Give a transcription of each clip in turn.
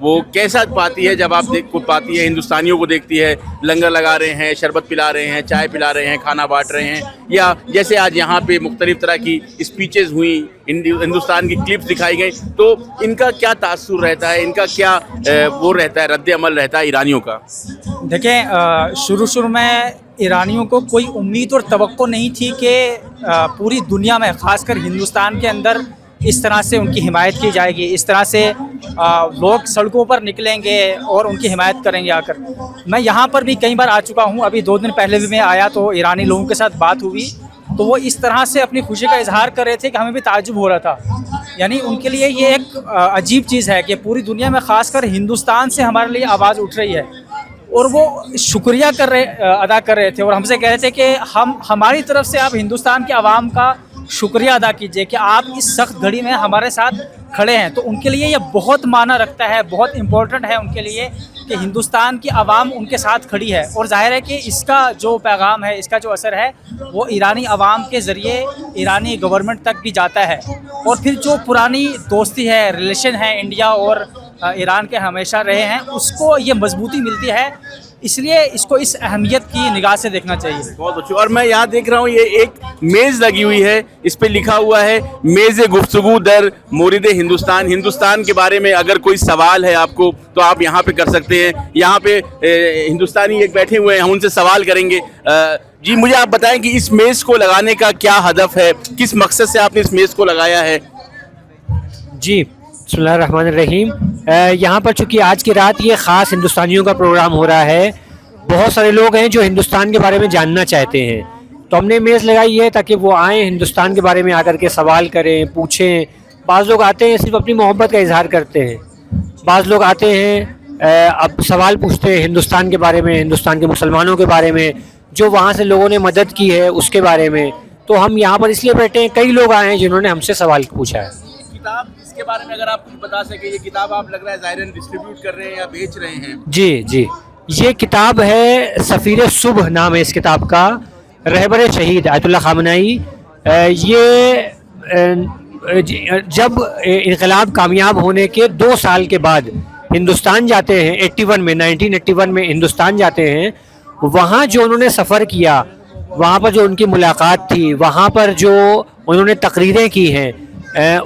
وہ کیسا پاتی ہے جب آپ پاتی ہے ہندوستانیوں کو دیکھتی ہے لنگر لگا رہے ہیں, شربت پلا رہے ہیں, چائے پلا رہے ہیں, کھانا بانٹ رہے ہیں, یا جیسے آج یہاں پہ مختلف طرح کی اسپیچز ہوئیں, ہندوستان کی کلپس دکھائی گئی, تو ان کا کیا تاثر رہتا ہے, ان کا کیا وہ رہتا ہے, رد عمل رہتا ہے ایرانیوں کا؟ دیکھیں شروع میں ایرانیوں کو کوئی امید اور توقع نہیں تھی کہ پوری دنیا میں خاص کر ہندوستان کے اندر اس طرح سے ان کی حمایت کی جائے گی, اس طرح سے لوگ سڑکوں پر نکلیں گے اور ان کی حمایت کریں گے آ کر. میں یہاں پر بھی کئی بار آ چکا ہوں, ابھی 2 دن پہلے بھی میں آیا تو ایرانی لوگوں کے ساتھ بات ہوئی تو وہ اس طرح سے اپنی خوشی کا اظہار کر رہے تھے کہ ہمیں بھی تعجب ہو رہا تھا. یعنی ان کے لیے یہ ایک عجیب چیز ہے کہ پوری دنیا میں خاص کر ہندوستان سے ہمارے لیے آواز اٹھ رہی ہے, اور وہ شکریہ ادا کر رہے تھے اور ہم سے کہہ رہے تھے کہ ہماری طرف سے آپ ہندوستان کے عوام کا شکریہ ادا کیجئے کہ آپ اس سخت گھڑی میں ہمارے ساتھ کھڑے ہیں. تو ان کے لیے یہ بہت معنی رکھتا ہے, بہت امپورٹنٹ ہے ان کے لیے کہ ہندوستان کی عوام ان کے ساتھ کھڑی ہے. اور ظاہر ہے کہ اس کا جو پیغام ہے, اس کا جو اثر ہے وہ ایرانی عوام کے ذریعے ایرانی گورنمنٹ تک بھی جاتا ہے. اور پھر جو پرانی دوستی ہے, ریلیشن ہے انڈیا اور ایران کے ہمیشہ رہے ہیں, اس کو یہ مضبوطی ملتی ہے. اس لیے اس کو اس اہمیت کی نگاہ سے دیکھنا چاہیے. بہت اچھا. اور میں یہاں دیکھ رہا ہوں یہ ایک میز لگی ہوئی ہے, اس پہ لکھا ہوا ہے میز گفتگو در مورد ہندوستان. ہندوستان کے بارے میں اگر کوئی سوال ہے آپ کو تو آپ یہاں پہ کر سکتے ہیں. یہاں پہ ہندوستانی ایک بیٹھے ہوئے ہیں, ہم ان سے سوال کریں گے. جی مجھے آپ بتائیں کہ اس میز کو لگانے کا کیا ہدف ہے, کس مقصد سے آپ نے اس میز کو لگایا ہے؟ جی بسم اللہ الرحمن الرحیم. یہاں پر چونکہ آج کی رات یہ خاص ہندوستانیوں کا پروگرام ہو رہا ہے, بہت سارے لوگ ہیں جو ہندوستان کے بارے میں جاننا چاہتے ہیں, تو ہم نے میز لگائی ہے تاکہ وہ آئیں, ہندوستان کے بارے میں آ کر کے سوال کریں, پوچھیں. بعض لوگ آتے ہیں صرف اپنی محبت کا اظہار کرتے ہیں, بعض لوگ آتے ہیں اب سوال پوچھتے ہیں ہندوستان کے بارے میں, ہندوستان کے مسلمانوں کے بارے میں, جو وہاں سے لوگوں نے مدد کی ہے اس کے بارے میں. تو ہم یہاں پر اس لیے بیٹھے ہیں, کئی لوگ آئے ہیں جنہوں نے ہم سے سوال پوچھا ہے. کتاب اس کے بارے میں اگر آپ کچھ بتا سکیں, یہ کتاب آپ لگ رہا ہے ظاہراً ڈسٹریبیوٹ کر رہے ہیں یا بیچ رہے ہیں؟ جی یہ کتاب ہے سفیر صبح نام ہے اس کتاب کا, رہبر شہید آیت اللہ خامنہئی. یہ جب انقلاب کامیاب ہونے کے 2 سال کے بعد ہندوستان جاتے ہیں, 1981 میں ہندوستان جاتے ہیں, وہاں جو انہوں نے سفر کیا, وہاں پر جو ان کی ملاقات تھی, وہاں پر جو انہوں نے تقریریں کی ہیں,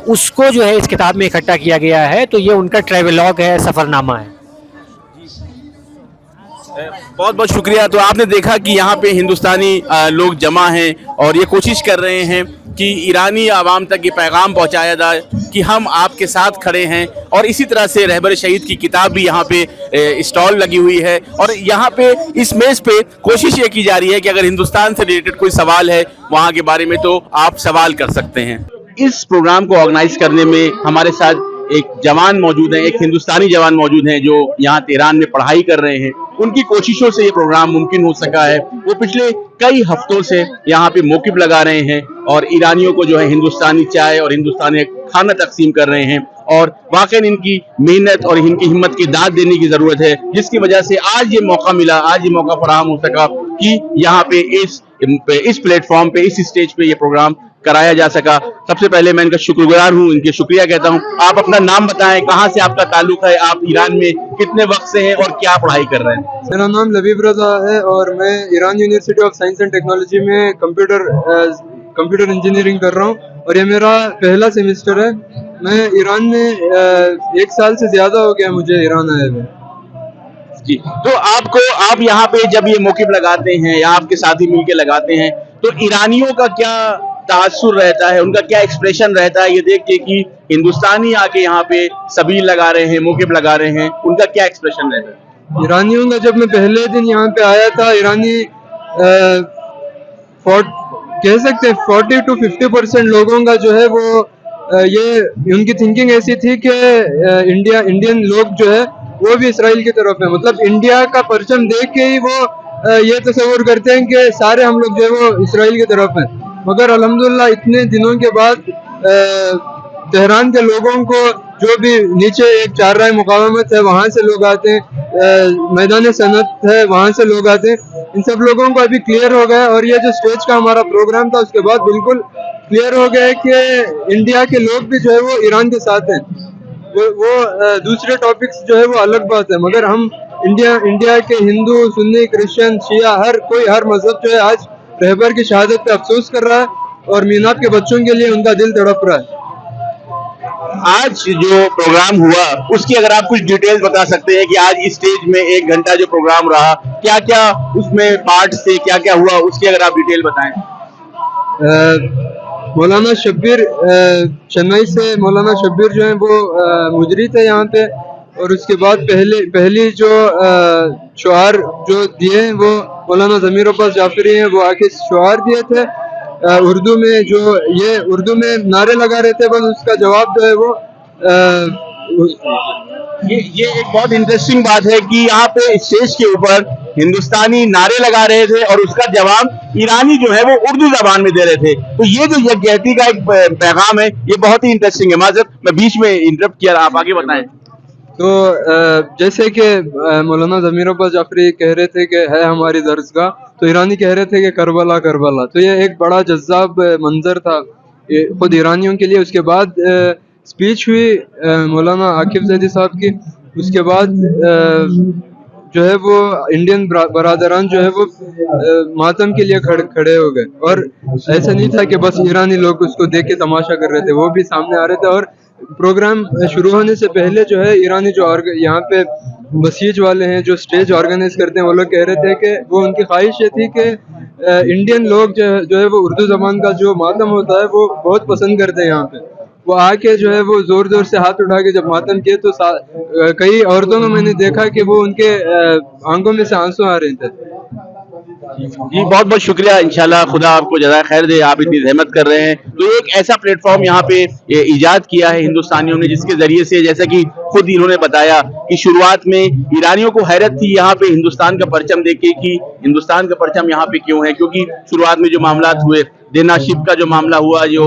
اس کو جو ہے اس کتاب میں اکٹھا کیا گیا ہے. تو یہ ان کا ٹریولاگ ہے, سفر نامہ ہے. بہت بہت شکریہ. تو آپ نے دیکھا کہ یہاں پہ ہندوستانی لوگ جمع ہیں اور یہ کوشش کر رہے ہیں کہ ایرانی عوام تک یہ پیغام پہنچایا جائے کہ ہم آپ کے ساتھ کھڑے ہیں. اور اسی طرح سے رہبر شہید کی کتاب بھی یہاں پہ اسٹال لگی ہوئی ہے, اور یہاں پہ اس میز پہ کوشش یہ کی جا رہی ہے کہ اگر ہندوستان سے ریلیٹڈ کوئی سوال ہے وہاں کے بارے میں تو آپ سوال کر سکتے ہیں. اس پروگرام کو آرگنائز کرنے میں ہمارے ساتھ ایک جوان موجود ہیں, ایک ہندوستانی جوان موجود ہیں جو یہاں تہران میں پڑھائی کر رہے ہیں. ان کی کوششوں سے یہ پروگرام ممکن ہو سکا ہے. وہ پچھلے کئی ہفتوں سے یہاں پہ موقف لگا رہے ہیں اور ایرانیوں کو جو ہے ہندوستانی چائے اور ہندوستانی کھانا تقسیم کر رہے ہیں, اور واقعی ان کی محنت اور ان کی ہمت کی داد دینے کی ضرورت ہے, جس کی وجہ سے آج یہ موقع ملا, آج یہ موقع فراہم ہو سکا کہ یہاں پہ اس پلیٹ فارم پہ, اس اسٹیج پہ یہ پروگرام کرایا جا سکا. سب سے پہلے میں ان کا شکر گزار ہوں, ان کے شکریہ کہتا ہوں. آپ اپنا نام بتائیں, کہاں سے آپ کا تعلق ہے, آپ ایران میں کتنے وقت سے ہیں اور کیا پڑھائی کر رہے ہیں؟ میرا نام لبیب رضا ہے اور میں Iran university of science and technology میں کمپیوٹر انجینئرنگ کر رہا ہوں, اور یہ میرا پہلا سیمسٹر ہے. میں ایران میں 1 سال سے زیادہ ہو گیا مجھے ایران آئے ہوئے. جی, تو آپ یہاں پہ جب یہ موقف لگاتے ہیں یا آپ کے ساتھی مل کے لگاتے ہیں تو ایرانیوں کا کیا تاثر رہتا ہے, ان کا کیا ایکسپریشن رہتا ہے یہ دیکھ کے کہ ہندوستانی آ کے یہاں پہ سبیل لگا رہے ہیں, موقف لگا رہے ہیں, ان کا کیا ایکسپریشن رہتا ہے؟ ایرانیوں کا جب میں پہلے دن یہاں پہ آیا تھا, ایرانی کہہ سکتے 40 to 50% لوگوں کا جو ہے وہ یہ ان کی تھنکنگ ایسی تھی کہ انڈین لوگ جو ہے وہ بھی اسرائیل کی طرف ہیں. مطلب انڈیا کا پرچم دیکھ کے ہی وہ یہ تصور کرتے ہیں کہ سارے ہم لوگ جو ہے وہ اسرائیل کی طرف ہیں. مگر الحمدللہ اتنے دنوں کے بعد تہران کے لوگوں کو جو بھی نیچے ایک 4 راہ مقاومت ہے وہاں سے لوگ آتے ہیں, میدان صنعت ہے وہاں سے لوگ آتے ہیں, ان سب لوگوں کو ابھی کلیئر ہو گیا. اور یہ جو اسٹیج کا ہمارا پروگرام تھا اس کے بعد بالکل کلیئر ہو گیا کہ انڈیا کے لوگ بھی جو ہے وہ ایران کے ساتھ ہیں. وہ دوسرے ٹاپکس جو ہے وہ الگ بات ہے، مگر ہم انڈیا کے ہندو، سنی، کرسچن، شیعہ، ہر مذہب جو ہے آج رہبر کی شہادت پہ افسوس کر رہا ہے اور میناب کے بچوں کے لیے ان کا دل تڑپ رہا ہے۔ آج جو پروگرام ہوا اس کی اگر آپ کچھ ڈیٹیلز بتا سکتے ہیں کہ آج اسٹیج میں 1 گھنٹہ جو پروگرام رہا کیا کیا اس میں پارٹس تھے، کیا کیا ہوا، اس کی اگر آپ ڈیٹیل بتائیں۔ مولانا شبیر چنئی سے مولانا شبیر جو ہیں وہ مجری تھے یہاں پہ، اور اس کے بعد پہلی جو شعار جو دیے ہیں وہ مولانا ضمیر عباس جعفری ہیں، وہ آ کے شعار دیے تھے اردو میں، جو یہ اردو میں نعرے لگا رہے تھے، بس اس کا جواب جو ہے وہ یہ ایک بہت انٹرسٹنگ بات ہے کہ یہاں پہ اسٹیج کے اوپر ہندوستانی نعرے لگا رہے تھے اور اس کا جواب ایرانی جو ہے وہ اردو زبان میں دے رہے تھے، تو یہ جو یکجہتی کا ایک پیغام ہے یہ بہت ہی انٹرسٹنگ ہے۔ معذرت میں بیچ میں انٹرپٹ کیا، آپ آگے بتائیں۔ تو جیسے کہ مولانا ضمیر عباس جعفری کہہ رہے تھے کہ ہے ہماری درسگاہ، تو ایرانی کہہ رہے تھے کہ کربلا کربلا، تو یہ ایک بڑا جذاب منظر تھا خود ایرانیوں کے لیے۔ اس کے بعد اسپیچ ہوئی مولانا عاقب زیدی صاحب کی، اس کے بعد جو ہے وہ انڈین برادران جو ہے وہ ماتم کے لیے کھڑے ہو گئے، اور ایسا نہیں تھا کہ بس ایرانی لوگ اس کو دیکھ کے تماشا کر رہے تھے، وہ بھی سامنے آ رہے تھے۔ اور پروگرام شروع ہونے سے پہلے جو ہے ایرانی جو یہاں پہ بسیج والے ہیں جو اسٹیج آرگنائز کرتے ہیں، وہ لوگ کہہ رہے تھے کہ وہ ان کی خواہش یہ تھی کہ انڈین لوگ جو ہے وہ اردو زبان کا جو ماتم ہوتا ہے وہ بہت پسند کرتے ہیں یہاں پہ، وہ آ کے جو ہے وہ زور زور سے ہاتھ اٹھا کے جب ماتم کیے تو کئی عورتوں کو میں نے دیکھا کہ وہ ان کے آنکھوں میں سے آنسو آ رہے تھے۔ جی بہت بہت شکریہ، انشاءاللہ خدا آپ کو جزائے خیر دے، آپ اتنی زحمت کر رہے ہیں۔ تو ایک ایسا پلیٹ فارم یہاں پہ ایجاد کیا ہے ہندوستانیوں نے جس کے ذریعے سے، جیسا کہ خود انہوں نے بتایا کہ شروعات میں ایرانیوں کو حیرت تھی یہاں پہ ہندوستان کا پرچم دیکھ کے کہ ہندوستان کا پرچم یہاں پہ کیوں ہے، کیونکہ شروعات میں جو معاملات ہوئے، دینا شپ کا جو معاملہ ہوا، جو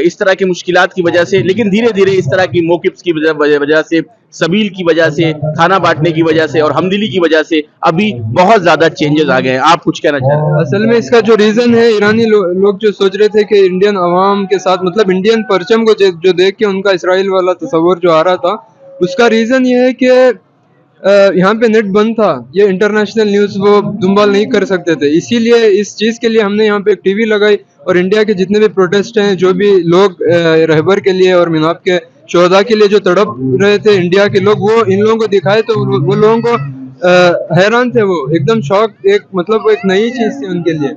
اس طرح کی مشکلات کی وجہ سے، لیکن دھیرے دھیرے اس طرح کی موقفs کی وجہ سے، سبیل کی وجہ سے، کھانا بانٹنے کی وجہ سے اور ہمدلی کی وجہ سے ابھی بہت زیادہ چینجز آ گئے ہیں۔ آپ کچھ کہنا چاہیں گے؟ اصل میں اس کا جو ریزن ہے، ایرانی لوگ جو سوچ رہے تھے کہ انڈین عوام کے ساتھ، مطلب انڈین پرچم کو جو دیکھ کے ان کا اسرائیل والا تصور جو آ رہا تھا، اس کا ریزن یہ ہے کہ یہاں پہ نیٹ بند تھا، یہ انٹرنیشنل نیوز وہ دنبال نہیں کر سکتے تھے، اسی لیے اس چیز کے لیے ہم نے یہاں پہ ایک ٹی وی لگائی، اور انڈیا کے جتنے بھی پروٹیسٹ ہیں، جو بھی لوگ رہبر کے لیے اور میناب کے شہداء کے لیے جو تڑپ رہے تھے انڈیا کے لوگ، وہ ان لوگوں کو دکھائے تو وہ لوگوں کو حیران تھے، وہ ایک دم شوق، مطلب ایک نئی چیز تھی ان کے لیے۔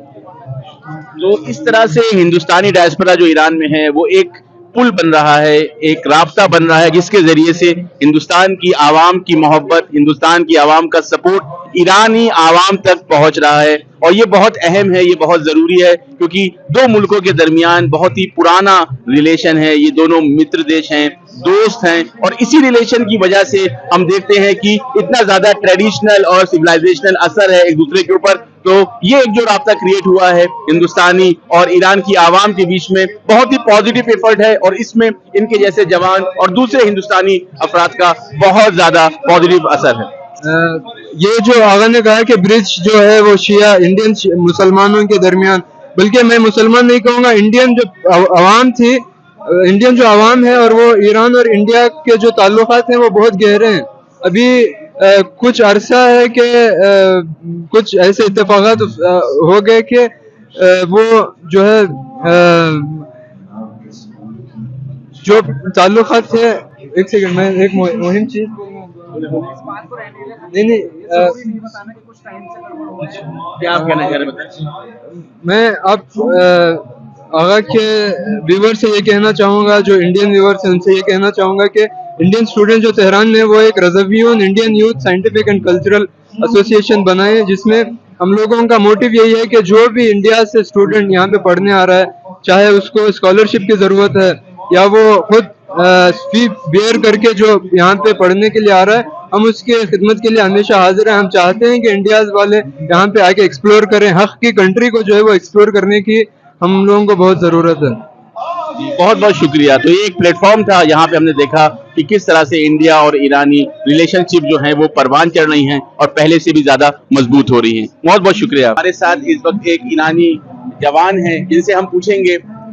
تو اس طرح سے ہندوستانی ڈائسپورا جو ایران میں ہے وہ ایک پل بن رہا ہے، ایک رابطہ بن رہا ہے، جس کے ذریعے سے ہندوستان کی عوام کی محبت، ہندوستان کی عوام کا سپورٹ ایرانی عوام تک پہنچ رہا ہے، اور یہ بہت اہم ہے، یہ بہت ضروری ہے، کیونکہ دو ملکوں کے درمیان بہت ہی پرانا ریلیشن ہے، یہ دونوں متر دیش ہیں، دوست ہیں، اور اسی ریلیشن کی وجہ سے ہم دیکھتے ہیں کہ اتنا زیادہ ٹریڈیشنل اور سویلائزیشنل اثر ہے ایک دوسرے کے اوپر۔ تو یہ ایک جو رابطہ کریٹ ہوا ہے ہندوستانی اور ایران کی عوام کے بیچ میں، بہت ہی پازیٹیو ایفرٹ ہے، اور اس میں ان کے جیسے جوان اور دوسرے ہندوستانی افراد کا بہت زیادہ پازیٹیو اثر ہے۔ یہ جو آغا نے کہا کہ برج جو ہے وہ شیعہ انڈین مسلمانوں کے درمیان، بلکہ میں مسلمان نہیں کہوں گا، انڈین جو عوام تھی، انڈین جو عوام ہے، اور وہ ایران اور انڈیا کے جو تعلقات ہیں وہ بہت گہرے ہیں۔ ابھی کچھ عرصہ ہے کہ کچھ ایسے اتفاقات ہو گئے کہ وہ جو ہے جو تعلقات تھے، ایک سیکنڈ میں ایک مہم چیز نہیں کیا آپ کہنا چاہ رہے ہیں؟ میں آپ آغا کے ویور سے یہ کہنا چاہوں گا، جو انڈین ویورس ہیں ان سے یہ کہنا چاہوں گا کہ انڈین اسٹوڈنٹ جو تہران میں، وہ ایک رضویون Indian youth scientific and cultural association بنائے، جس میں ہم لوگوں کا موٹیو یہی ہے کہ جو بھی انڈیا سے اسٹوڈنٹ یہاں پہ پڑھنے آ رہا ہے، چاہے اس کو اسکالرشپ کی ضرورت ہے یا وہ خود فی بیئر کر کے جو یہاں پہ پڑھنے کے لیے آ رہا ہے، ہم اس کے خدمت کے لیے ہمیشہ حاضر ہیں۔ ہم چاہتے ہیں کہ انڈیاز والے یہاں پہ آ کے ایکسپلور کریں، حق کی کنٹری کو جو ہے وہ ایکسپلور کرنے کی ہم لوگوں کو بہت ضرورت ہے۔ بہت بہت شکریہ۔ تو یہ ایک پلیٹ فارم تھا، یہاں پہ ہم نے دیکھا کہ کس طرح سے انڈیا اور ایرانی ریلیشن شپ جو ہیں وہ پروان چڑھ رہی ہیں اور پہلے سے بھی زیادہ مضبوط ہو رہی ہیں۔ بہت بہت شکریہ۔ ہمارے ساتھ اس وقت ایک ایرانی جوان ہیں، جن سے ہم پوچھیں گے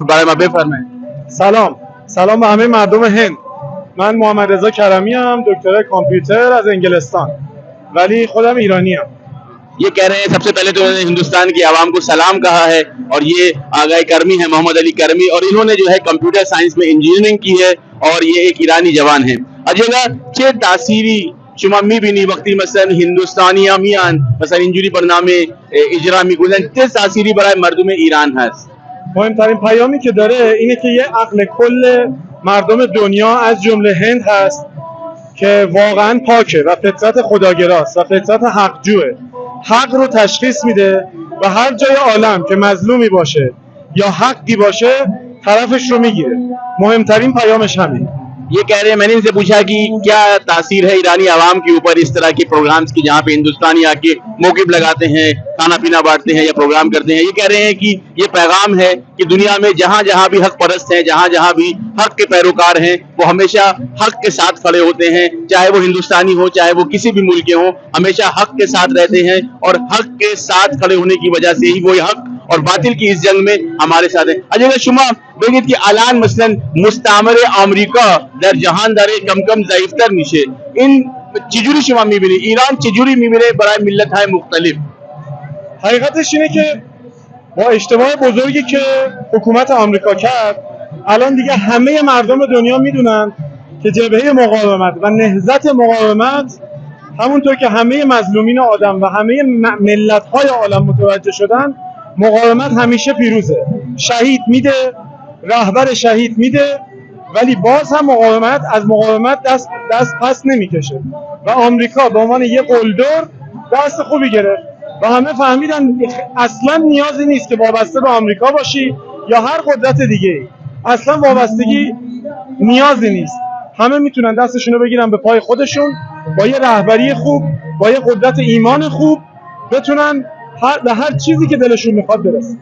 برای ما بفرمایید. سلام به همه مردم هند. من محمد رضا کرمی ام، دکترای کامپیوتر از انگلستان، ولی خودم ایرانی ام. یہ کہہ رہے ہیں سب سے پہلے تو انہوں نے ہندوستان کی عوام کو سلام کہا ہے اور یہ آگاہ کرمی ہے محمد علی کرمی اور انہوں نے جو ہے کمپیوٹر سائنس میں انجینئرنگ کی ہے اور یہ ایک ایرانی جوان ہیں. اجگا چه تأثیری شما میبینی وقتی مثلا هندوستانی میان مثلا اینجوری برنامه اجرا میکنن چه تأثیری برای مردم ایران هست؟ مهمترین پیامی که داره اینه که یه عقل کل مردم دنیا از جمله هند هست که واقعا پاکه و فطرت خداگراست و فطرت حقجوه. حق رو تشخیص میده و هر جای عالم که مظلومی باشه یا حقی باشه طرفش رو میگیره. مهمترین پیامش همین. یہ کہہ رہے ہیں میں نے ان سے پوچھا کہ کیا تاثیر ہے ایرانی عوام کے اوپر اس طرح کے پروگرامز کی جہاں پہ ہندوستانی آ کے موقف لگاتے ہیں کھانا پینا بانٹتے ہیں یا پروگرام کرتے ہیں. یہ کہہ رہے ہیں کہ یہ پیغام ہے کہ دنیا میں جہاں جہاں بھی حق پرست ہیں جہاں جہاں بھی حق کے پیروکار ہیں وہ ہمیشہ حق کے ساتھ کھڑے ہوتے ہیں چاہے وہ ہندوستانی ہو چاہے وہ کسی بھی ملک کے ہوں ہمیشہ حق کے ساتھ رہتے ہیں اور حق کے ساتھ کھڑے ہونے کی وجہ سے ہی وہ حق اور باطل کی اس جنگ میں ہمارے ساتھ ہیں. اجے شما بگید که الان مثلا مستعمره آمریکا در جهان داره کم کم ضعیفتر میشه این چجوری شما میبینی ایران چجوری میبینه برای ملت های مختلف؟ حقیقتش اینه که با اشتباه بزرگی که حکومت آمریکا کرد الان دیگه همه مردم دنیا میدونن که جبهه مقاومت و نهضت مقاومت همونطور که همه مظلومین آدم و همه ملت‌های عالم متوجه شدن مقاومت همیشه پیروزه. شهید میده رهبر شهید میده ولی باز هم مقاومت از مقاومت دست پس نمیکشه و آمریکا به عنوان یه قلدر دست خوبی گرفت و همه فهمیدن اصلا نیازی نیست که وابسته به آمریکا باشی یا هر قدرت دیگه اصلا وابستگی نیازی نیست. همه میتونن دستشون رو بگیرن به پای خودشون با یه رهبری خوب با یه قدرت ایمان خوب بتونن به هر چیزی که دلشون میخواد برسن.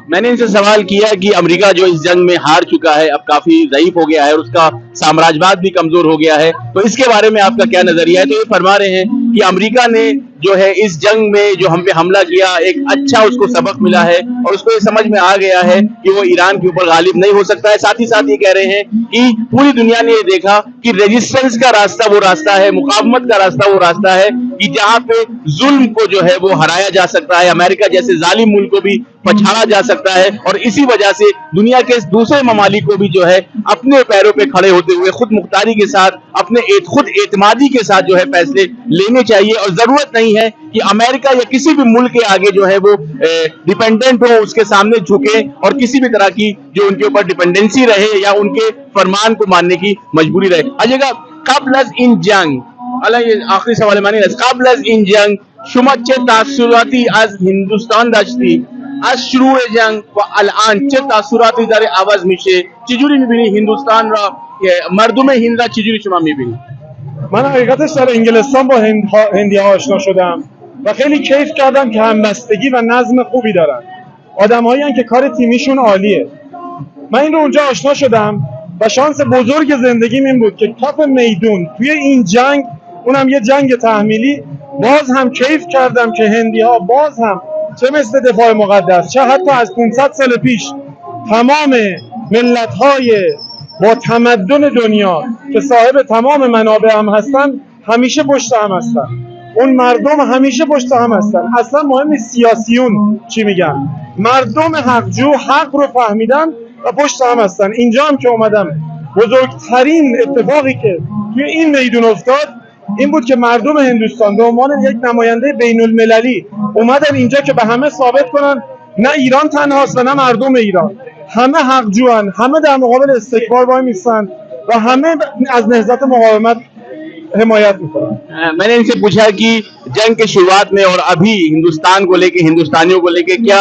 میں نے ان سے سوال کیا کہ امریکہ جو اس جنگ میں ہار چکا ہے اب کافی ضعیف ہو گیا ہے اور اس کا سامراجواد بھی کمزور ہو گیا ہے تو اس کے بارے میں آپ کا کیا نظریہ ہے؟ تو یہ فرما رہے ہیں کہ امریکہ نے جو ہے اس جنگ میں جو ہم پہ حملہ کیا ایک اچھا اس کو سبق ملا ہے اور اس کو یہ سمجھ میں آ گیا ہے کہ وہ ایران کے اوپر غالب نہیں ہو سکتا ہے. ساتھ ہی ساتھ یہ کہہ رہے ہیں کہ پوری دنیا نے یہ دیکھا کہ ریزسٹنس کا راستہ وہ راستہ ہے مقاومت کا راستہ وہ راستہ ہے کہ جہاں پہ ظلم کو جو ہے وہ ہرایا جا سکتا ہے امریکہ جیسے ظالم ملک کو بھی پچھاڑا جا سکتا ہے اور اسی وجہ سے دنیا کے دوسرے ممالک کو بھی جو ہے اپنے پیروں پہ کھڑے ہوتے ہوئے خود مختاری کے ساتھ اپنے خود اعتمادی کے ساتھ جو ہے فیصلے لینے چاہیے اور ضرورت نہیں ہے کہ امریکہ یا کسی بھی ملک کے آگے جو ہے وہ ڈیپینڈنٹ ہو اس کے سامنے جھکے اور کسی بھی طرح کی جو ان کے اوپر ڈیپینڈنسی رہے یا ان کے فرمان کو ماننے کی مجبوری رہے. اجے گا قبل از این جنگ الان یہ آخری سوال مانی قبل از این جنگ شما چه تاثیراتی از هندوستان داشتی از شروع جنگ و الان چه تاثیراتی داره عوض میشه چجوری میبینی هندوستان را مردم هند را چجوری شما میبینی؟ من حقیقتش در انگلستان با هندی‌ها آشنا شدم و خیلی کیف کردم که همبستگی و نظم خوبی دارن. آدمایی هستن که کار تیمیشون عالیه. من این رو اونجا آشنا شدم و شانس بزرگ زندگیم این بود که کف میدون توی این جنگ اونم یه جنگ تحمیلی باز هم کیف کردم که هندی‌ها باز هم چه مثل دفاع مقدس چه حتی از 500 سال پیش تمام ملت‌های با تمدن دنیا که صاحب تمام منابع هم هستن همیشه پشت هم هستن. اون مردم همیشه پشت هم هستن. اصلا مهم نیست سیاسیون چی میگن. مردم حقجو حق رو فهمیدن و پشت هم هستن. اینجا هم که اومدم بزرگترین اتفاقی که توی این میدون افتاد این بود که مردم هندوستان به عنوان یک نماینده بین المللی اومدن اینجا که به همه ثابت کنن نه ایران تنهاست و نه مردم ایران همه حقجوان همه در مقابل استکبار وای میستن و همه از نهضت مقاومت حمایت میکنن. میں نے ان سے پوچھا کہ جنگ کے شروعات میں اور ابھی ہندوستان کو لے کے ہندوستانیوں کو لے کے کیا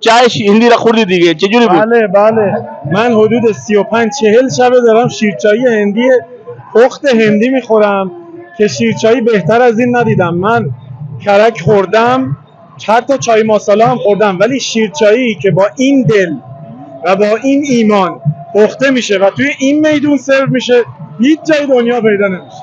چای هندی را خوردی دیگه، چجوری بود؟ بله من حدود 35-40 شبه دارم شیرچایی هندی پخت هندی میخورم که شیرچایی بهتر از این ندیدم. من کرک خوردم، حتی چای ماسالا هم خوردم، ولی شیرچایی که با این دل و با این ایمان پخته میشه و توی این میدون سرو میشه هیچ جای دنیا پیدا نمیشه.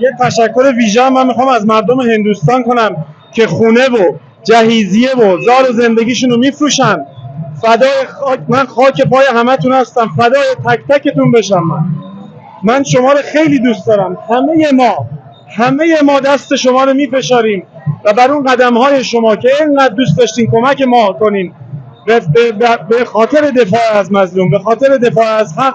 یه تشکر ویژه من میخوام از مردم هندوستان کنم که خونه و جهیزیه و زار و زندگیشون رو میفروشن. فدای خاک، من خاک پای همتون هستم، فدای تک تکتون بشم. من شما رو خیلی دوست دارم. همه ما دست شما رو میفشاریم و بر اون قدم های شما که اینقدر دوست داشتین کمک ما کنین به خاطر دفاع از مظلوم، به خاطر دفاع از حق،